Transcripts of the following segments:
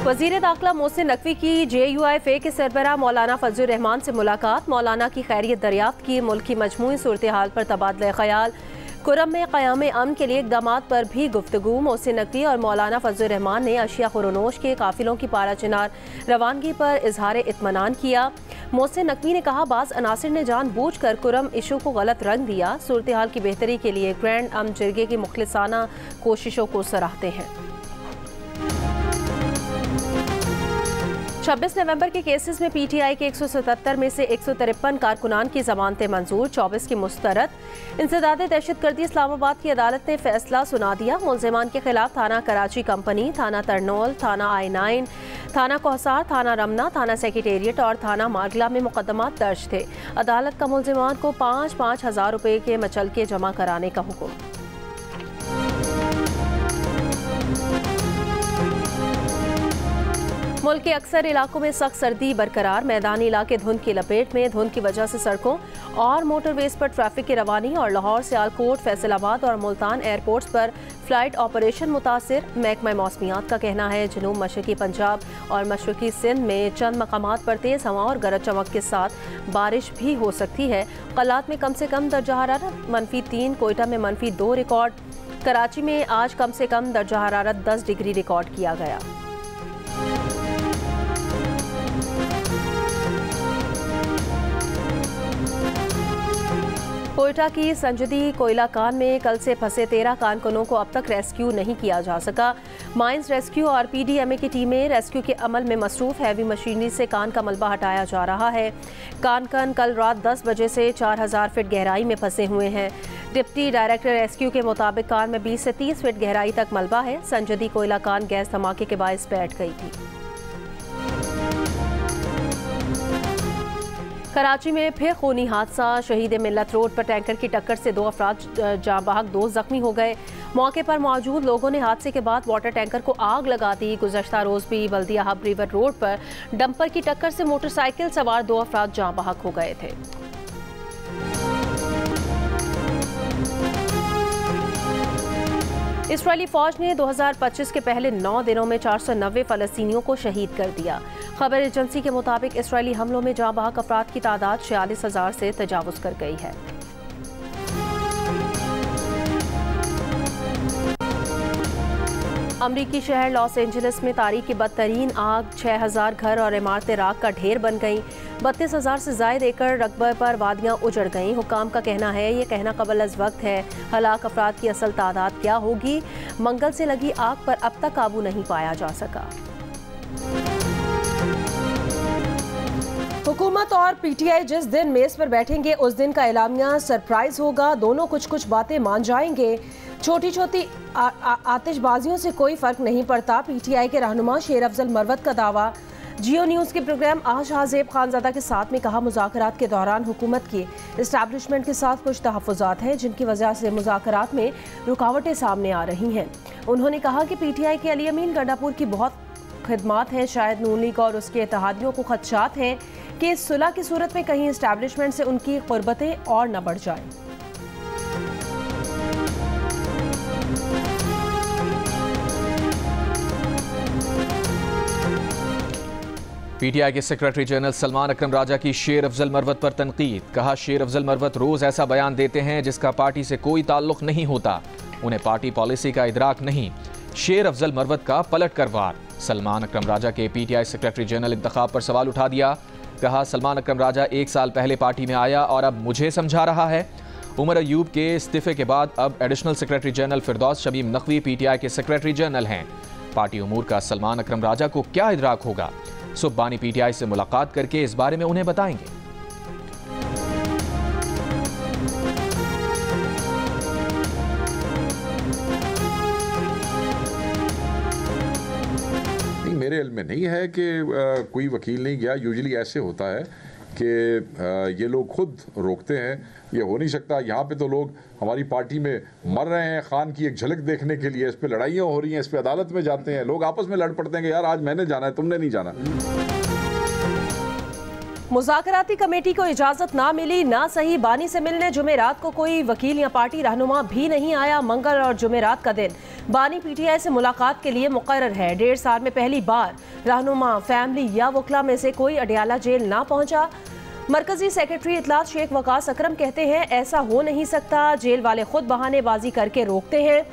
वज़ीर दाखिला मोहसिन नकवी की JUIF के सरबराह मौलाना फजलुर रहमान से मुलाकात। मौलाना की खैरियत दरियाफ्त की, मुल्क की मजमूई सूरत हाल पर तबादला ख्याल। कुरम में क़याम अमन के लिए इक़दामात पर भी गुफ्तगू। मोहसिन नकवी और मौलाना फजलुर रहमान ने अशिया खुरोनोश के काफिलों की पारा चिनार रवानगी पर इजहार इत्मीनान किया। मोहसिन नकवी ने कहा, बाज़ अनासिर ने जानबूझ कर कुरम इशू को गलत रंग दिया। सूरत हाल की बेहतरी के लिए ग्रैंड अम जिरगे की मुखलिसाना कोशिशों को सराहते हैं। 26 नवंबर के केसेस में PTI के 177 में से 153 कारकुनान की जमानतें मंजूर, 24 की मुस्तरद। इंसदाद दहशतगर्दी इस्लामाबाद की अदालत ने फैसला सुना दिया। मुल्जिमान के खिलाफ थाना कराची कंपनी, थाना तरनोल, थाना I9, थाना कोहसार, थाना रमना, थाना सेक्रेटेरिएट और थाना मारगला में मुकदमात दर्ज थे। अदालत का मुल्जिमान को 5-5 हज़ार रुपये के मचलके जमा कराने का हुक्म। मुल्क के अक्सर इलाकों में सख्त सर्दी बरकरार। मैदानी इलाके धुंध की लपेट में। धुंध की वजह से सड़कों और मोटरवेज पर ट्रैफिक की रवानी और लाहौर, सियालकोट, फैसलाबाद और मुल्तान एयरपोर्ट्स पर फ्लाइट ऑपरेशन मुतासिर। महकमा मौसमियात का कहना है, जनूब मशरकी पंजाब और मशरकी सिंध में चंद मकामात पर तेज़ हवा और गरज चमक के साथ बारिश भी हो सकती है। कलात में कम से कम दर्जा हरारत -3, कोयटा में -2 रिकॉर्ड। कराची में आज कम से कम दर्जा हरारत 10 डिग्री रिकॉर्ड किया गया। कोयटा की संजदी कोयला कान में कल से फंसे 13 कानकुनों को अब तक रेस्क्यू नहीं किया जा सका। माइंस रेस्क्यू और PDMA की टीमें रेस्क्यू के अमल में मसरूफ। हैवी मशीनरी से कान का मलबा हटाया जा रहा है। कानकन कल रात 10 बजे से 4000 फीट गहराई में फंसे हुए हैं। डिप्टी डायरेक्टर रेस्क्यू के मुताबिक कान में 20 से 30 फीट गहराई तक मलबा है। संजदी कोयला कान गैस धमाके के बायस बैठ गई थी। कराची में फिर खूनी हादसा। शहीद मिल्लत रोड पर टैंकर की टक्कर से 2 अफराद जाँ बहक, 2 जख्मी हो गए। मौके पर मौजूद लोगों ने हादसे के बाद वाटर टैंकर को आग लगा दी। गुज़श्ता रोज़ भी बल्दिया हब रिवर रोड पर डंपर की टक्कर से मोटरसाइकिल सवार 2 अफराद जाँ बहक हो गए थे। इसराइली फौज ने 2025 के पहले 9 दिनों में 490 फ़लस्तीनियों को शहीद कर दिया। खबर एजेंसी के मुताबिक इसराइली हमलों में जाँ बहक अफराद की तादाद 46,000 से तजावुज़ कर गई है। अमरीकी शहर लॉस एंजलिस में तारीख की बदतरीन आग, 6000 घर और इमारतें राख का ढेर बन गईं। 32,000 से ज़ायद एकड़ रकबे पर वादियाँ उजड़ गईं। हुकाम का कहना है, ये कहना कबल अज़ वक्त है। हलाक अफराद की असल तादाद क्या होगी? मंगल से लगी आग पर अब तक काबू नहीं पाया जा सका। हुकूमत और PTI जिस दिन मेज़ पर बैठेंगे उस दिन का एलामिया सरप्राइज होगा। दोनों कुछ बातें मान जाएंगे। छोटी छोटी आतिशबाजियों से कोई फर्क नहीं पड़ता। PTI के रहनुमा शेर अफजल मरवत का दावा। जियो न्यूज़ के प्रोग्राम शाहजेब खानज़ादा के साथ में कहा, मुज़ाकरात के दौरान हुकूमत की इस्टेब्लिशमेंट के साथ कुछ तहफ़्फ़ुज़ात हैं जिनकी वजह से मुज़ाकरात में रुकावटें सामने आ रही हैं। उन्होंने कहा कि PTI के अली अमीन गंडापुर की बहुत खिदमात हैं। शायद नून लीग और उसके इत्तेहादियों को खदशात हैं कि इस सुलह की सूरत में कहीं इस्टेब्लिशमेंट से उनकी क़ुर्बतें और न बढ़ जाएं। PTI के सेक्रेटरी जनरल सलमान अकरम राजा की शेर अफजल मरवत पर तनकीद। कहा, शेर अफजल मरवत रोज ऐसा बयान देते हैं जिसका पार्टी से कोई ताल्लुक नहीं होता। उन्हें पार्टी पॉलिसी का इदराक नहीं। शेर अफजल मरवत का पलट कर वार। सलमान अकरम राजा के PTI सेक्रेटरी जनरल इंतखाब पर सवाल उठा दिया। कहा, सलमान अकरम राजा 1 साल पहले पार्टी में आया और अब मुझे समझा रहा है। उमर अयूब के इस्तीफे के बाद अब एडिशनल सेक्रेटरी जनरल फिरदौस शमीम नकवी PTI के सेक्रेटरी जनरल हैं। पार्टी उमूर का सलमान अकरम राजा को क्या इदराक होगा? सुब्बानी PTI से मुलाकात करके इस बारे में उन्हें बताएंगे। मेरे इल्म में नहीं है कि कोई वकील नहीं गया। यूजुअली ऐसे होता है कि ये लोग खुद रोकते हैं। ये हो नहीं सकता। यहाँ पे तो लोग हमारी पार्टी में मर रहे हैं खान की एक झलक देखने के लिए। इस पे लड़ाइयाँ हो रही हैं, इस पे अदालत में जाते हैं लोग, आपस में लड़ पड़ते हैं कि यार आज मैंने जाना है, तुमने नहीं जाना। मुज़ाकराती कमेटी को इजाजत ना मिली, ना सही बानी से मिलने जुमेरात को कोई वकील या पार्टी रहनुमा भी नहीं आया। मंगल और जुमेरात का दिन बानी पीटीआई से मुलाकात के लिए मुकर्रर है। 1.5 साल में पहली बार रहनुमा, फैमिली या वकला में से कोई अडियाला जेल ना पहुंचा। मरकजी सेक्रेटरी इतलात शेख वकास अकरम कहते हैं ऐसा हो नहीं सकता, जेल वाले खुद बहानेबाजी करके रोकते हैं।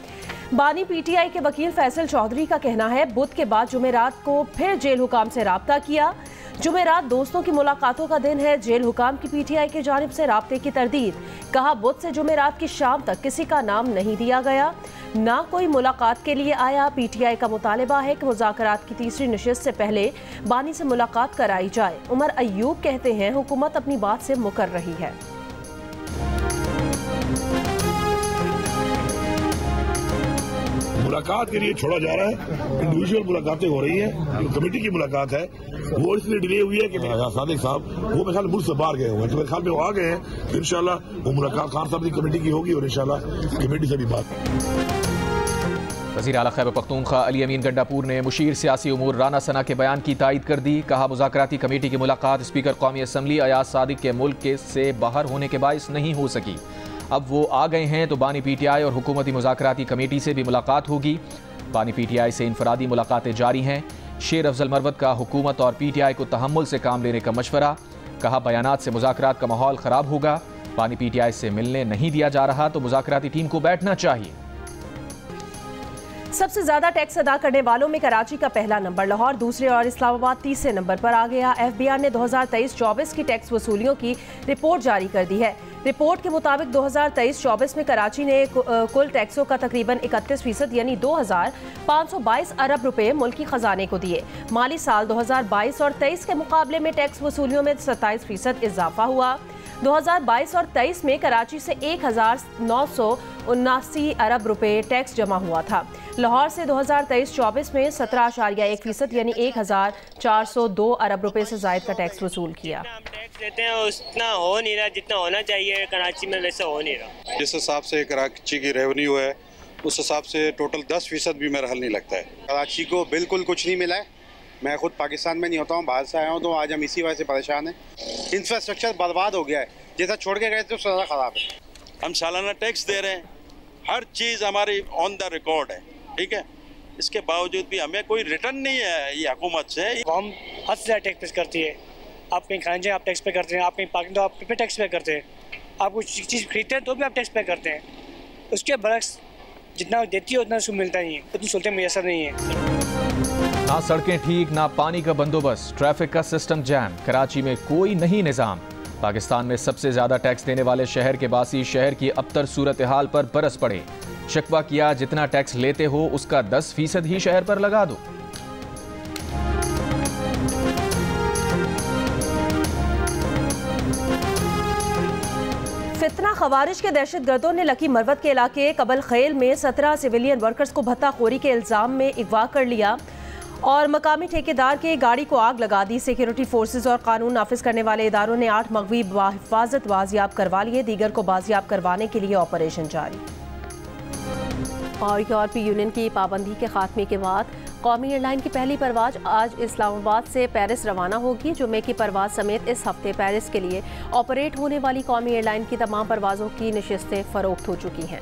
बानी पीटीआई के वकील फैसल चौधरी का कहना है बुध के बाद जुमेरात को फिर जेल हुकाम से राब्ता किया। जुमेरात दोस्तों की मुलाकातों का दिन है, जेल हुकाम की पीटीआई की जानिब से राब्ते की तरदीद। कहा बुध से जुमेरात की शाम तक किसी का नाम नहीं दिया गया, ना कोई मुलाकात के लिए आया। पीटीआई का मुतालिबा है कि मुज़ाकरात की तीसरी नशिस्त से पहले बानी से मुलाकात कराई जाए। उमर अयूब कहते हैं हुकूमत अपनी बात से मुकर रही है। मुलाकात के लिए छोड़ा जा रहा है, इंडिविजुअल मुलाकातें हो रही हैं। जो कमेटी की मुलाकात है वो इसलिए डिले हुई है कि सादिक साहब वो मेरे ख्याल मुल्क से बाहर गए हुए हैं, तो मेरे ख्याल में वो आ गए हैं। तो इंशाल्लाह वो मुलाकात खान साहब की कमेटी की होगी और इंशाल्लाह कमेटी से भी बात। वज़ीर आला खैबर पख्तूनख्वा अली अमीन गंडापुर ने मुशीर सियासी उमूर राना सना के बयान की तायद कर दी। कहा मुज़ाकराती कमेटी की मुलाकात स्पीकर कौमी असम्बली अयाज सादिक के मुल्क से बाहर होने के बाइस नहीं हो सकी। अब वो आ गए हैं तो बानी पीटीआई और हुकूमती मुज़ाकराती कमेटी से भी मुलाकात होगी। बानी पीटीआई से इनफरादी मुलाकातें जारी हैं। शेर अफजल मरवत का हुकूमत और पीटीआई को तहम्मुल से काम लेने का मशवरा। कहा बयानात से मुज़ाकरात का माहौल ख़राब होगा। बानी पीटीआई से मिलने नहीं दिया जा रहा तो मुज़ाकराती टीम को बैठना चाहिए। सबसे ज्यादा टैक्स अदा करने वालों में कराची का पहला नंबर, लाहौर दूसरे और इस्लामाबाद तीसरे नंबर पर आ गया। एफबीआर ने 2023-24 की टैक्स वसूलियों की रिपोर्ट जारी कर दी है। रिपोर्ट के मुताबिक 2023-24 में कराची ने कुल टैक्सों का तकरीबन 31% यानी 2,522 अरब रुपए मुल्की खजाने को दिए। माली साल 2022 और 23 के मुकाबले में टैक्स वसूलियों में 27% इजाफा हुआ। 2022 और 23 में कराची से 1,979 अरब रुपए टैक्स जमा हुआ था। लाहौर से 2023-24 में 17.1% यानी 1,402 अरब रुपए से जायद का टैक्स वसूल किया। टैक्स देते हैं उतना हो नहीं रहा जितना होना चाहिए, कराची में वैसे हो नहीं रहा। जिस हिसाब से कराची की रेवेन्यू है उस हिसाब से टोटल 10% भी मेरा हल नहीं लगता है। कराची को बिल्कुल कुछ नहीं मिला है। मैं खुद पाकिस्तान में नहीं होता हूँ, बाहर से आया हूँ, तो आज हम इसी वजह से परेशान हैं। इंफ्रास्ट्रक्चर बर्बाद हो गया है, जैसा छोड़ के गए थे उससे ज़्यादा ख़राब है। हम सालाना टैक्स दे रहे हैं, हर चीज़ हमारी ऑन द रिकॉर्ड है, ठीक है। इसके बावजूद भी हमें कोई रिटर्न नहीं है ये हुकूमत से। हम हद से ज़्यादा टैक्स पे करती है। आप कहीं खाने जाए आप टैक्स पे करते हैं, आप कहीं पार्किंग तो आप पे टैक्स पे करते हैं, आप कुछ चीज़ खरीदते हैं तो भी आप टैक्स पे करते हैं। उसके बरक्स जितना देती है उतना उसको मिलता नहीं है, उतनी सहूलतें मैसर नहीं है। ना सड़कें ठीक, ना पानी का बंदोबस्त, ट्रैफिक का सिस्टम जैम, कराची में कोई नहीं निज़ाम। पाकिस्तान में सबसे ज्यादा टैक्स देने वाले शहर के बासी शहर की अबतर सूरत हाल पर बरस पड़े। शिकवा किया जितना टैक्स लेते हो उसका 10% ही शहर पर लगा दो। फितना खवारिज के दहशतगर्दों ने लकी मरवत के इलाके कबल खेल में 17 सिविलियन वर्कर्स को भत्ताखोरी के इल्जाम में अगवा कर लिया और मकामी ठेकेदार के गाड़ी को आग लगा दी। सिक्योरिटी फोर्सेज और कानून नाफिज करने वाले इदारों ने 8 मगवी हिफाजत बाजियाब करवा लिए, दीगर को बाजियाब करवाने के लिए ऑपरेशन जारी। और यूरोपीय यूनियन की पाबंदी के खात्मे के बाद कौमी एयरलाइन की पहली परवाज आज इस्लामाबाद से पेरिस रवाना होगी। जुमे की परवाज समेत इस हफ्ते पेरिस के लिए ऑपरेट होने वाली कौमी एयरलाइन की तमाम परवाज़ों की नशिस्तें फ़रोख्त हो चुकी हैं।